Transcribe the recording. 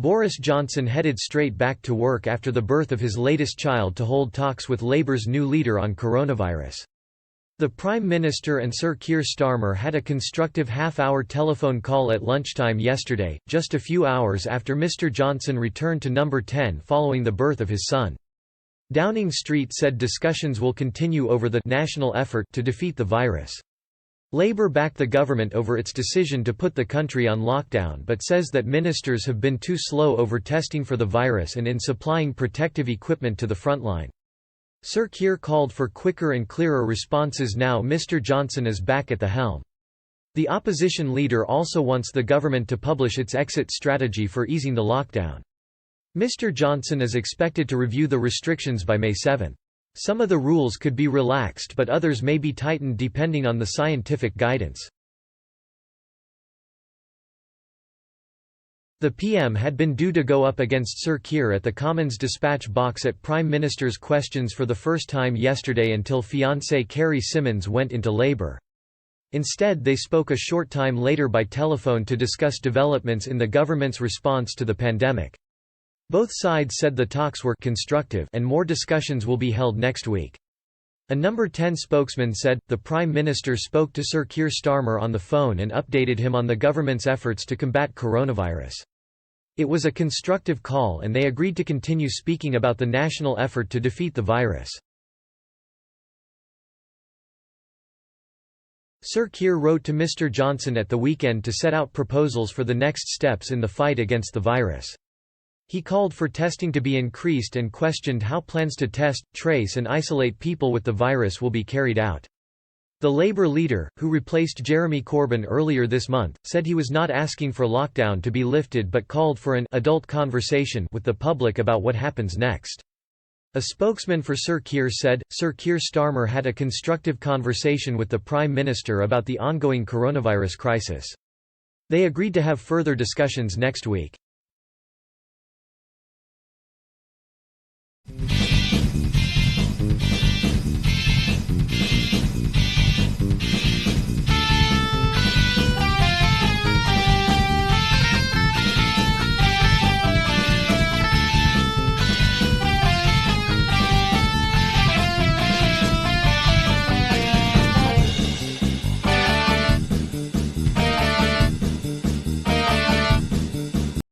Boris Johnson headed straight back to work after the birth of his latest child to hold talks with Labour's new leader on coronavirus. The Prime Minister and Sir Keir Starmer had a constructive half-hour telephone call at lunchtime yesterday, just a few hours after Mr Johnson returned to Number 10 following the birth of his son. Downing Street said discussions will continue over the national effort to defeat the virus. Labour backed the government over its decision to put the country on lockdown but says that ministers have been too slow over testing for the virus and in supplying protective equipment to the frontline. Sir Keir called for quicker and clearer responses now Mr Johnson is back at the helm. The opposition leader also wants the government to publish its exit strategy for easing the lockdown. Mr Johnson is expected to review the restrictions by May 7. Some of the rules could be relaxed but others may be tightened depending on the scientific guidance. The PM had been due to go up against Sir Keir at the Commons dispatch box at Prime Minister's questions for the first time yesterday until fiancée Carrie Symonds went into labour. Instead they spoke a short time later by telephone to discuss developments in the government's response to the pandemic. Both sides said the talks were constructive and more discussions will be held next week. A Number 10 spokesman said, the Prime Minister spoke to Sir Keir Starmer on the phone and updated him on the government's efforts to combat coronavirus. It was a constructive call and they agreed to continue speaking about the national effort to defeat the virus. Sir Keir wrote to Mr Johnson at the weekend to set out proposals for the next steps in the fight against the virus. He called for testing to be increased and questioned how plans to test, trace and isolate people with the virus will be carried out. The Labour leader, who replaced Jeremy Corbyn earlier this month, said he was not asking for lockdown to be lifted but called for an adult conversation with the public about what happens next. A spokesman for Sir Keir said, Sir Keir Starmer had a constructive conversation with the Prime Minister about the ongoing coronavirus crisis. They agreed to have further discussions next week.